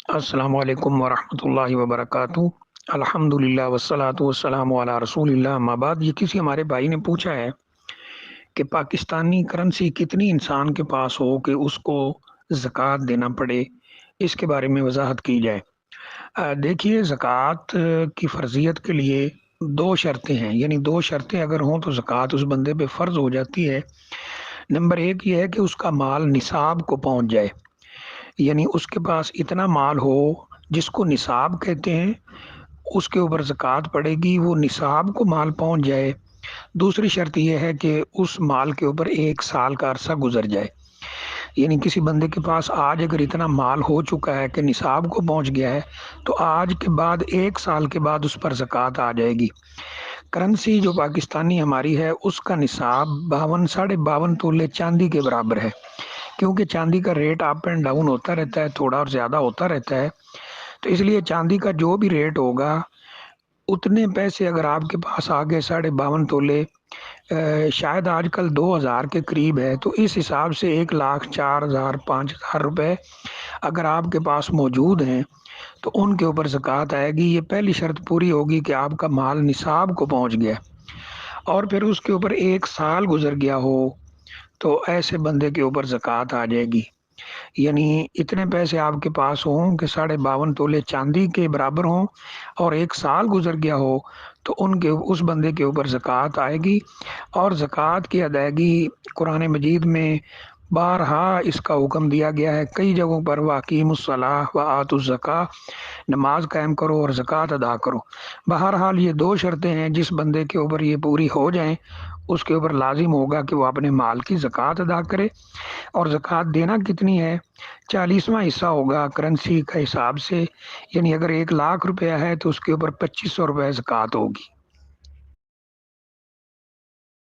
السلام علیکم ورحمۃ اللہ وبرکاتہ۔ الحمدللہ والصلاۃ والسلام علی رسول اللہ، اما بعد۔ یہ کسی ہمارے بھائی نے پوچھا ہے کہ پاکستانی کرنسی کتنی انسان کے پاس ہو کہ اس کو زکوٰۃ دینا پڑے، اس کے بارے میں وضاحت کی جائے۔ دیکھیے، زکوٰۃ کی فرضیت کے لیے دو شرطیں ہیں، یعنی دو شرطیں اگر ہوں تو زکوٰۃ اس بندے پہ فرض ہو جاتی ہے۔ نمبر ایک یہ ہے کہ اس کا مال نصاب کو پہنچ جائے، یعنی اس کے پاس اتنا مال ہو جس کو نصاب کہتے ہیں، اس کے اوپر زکوٰۃ پڑے گی، وہ نصاب کو مال پہنچ جائے۔ دوسری شرط یہ ہے کہ اس مال کے اوپر 1 سال کا عرصہ گزر جائے، یعنی کسی بندے کے پاس آج اگر اتنا مال ہو چکا ہے کہ نصاب کو پہنچ گیا ہے تو آج کے بعد 1 سال کے بعد اس پر زکوٰۃ آ جائے گی۔ کرنسی جو پاکستانی ہماری ہے، اس کا نصاب 52.5 تولے چاندی کے برابر ہے، کیونکہ چاندی کا ریٹ اپ اینڈ ڈاؤن ہوتا رہتا ہے، تھوڑا اور زیادہ ہوتا رہتا ہے، تو اس لیے چاندی کا جو بھی ریٹ ہوگا اتنے پیسے اگر آپ کے پاس آگے 52.5 تولے، شاید آج کل 2,000 کے قریب ہے، تو اس حساب سے 1,04,000 5,000 روپے اگر آپ کے پاس موجود ہیں تو ان کے اوپر زکوٰۃ آئے گی۔ یہ پہلی شرط پوری ہوگی کہ آپ کا مال نصاب کو پہنچ گیا، اور پھر اس کے اوپر 1 سال گزر گیا ہو تو ایسے بندے کے اوپر زکوٰۃ آ جائے گی۔ یعنی اتنے پیسے آپ کے پاس ہوں کہ 52.5 تولے چاندی کے برابر ہوں اور 1 سال گزر گیا ہو تو اس بندے کے اوپر زکوٰۃ آئے گی۔ اور زکوٰۃ کی ادائیگی قرآن مجید میں بارہا اس کا حکم دیا گیا ہے، کئی جگہوں پر وَأَقِیمُوا الصَّلَاةَ وَآتُوا الزَّکَاۃَ، نماز قائم کرو اور زکوٰۃ ادا کرو۔ بہرحال یہ دو شرطیں ہیں، جس بندے کے اوپر یہ پوری ہو جائیں اس کے اوپر لازم ہوگا کہ وہ اپنے مال کی زکوٰۃ ادا کرے۔ اور زکوٰۃ دینا کتنی ہے؟ 40واں حصہ ہوگا کرنسی کا حساب سے، یعنی اگر 1 لاکھ روپیہ ہے تو اس کے اوپر 2,500 روپے زکوٰۃ ہوگی۔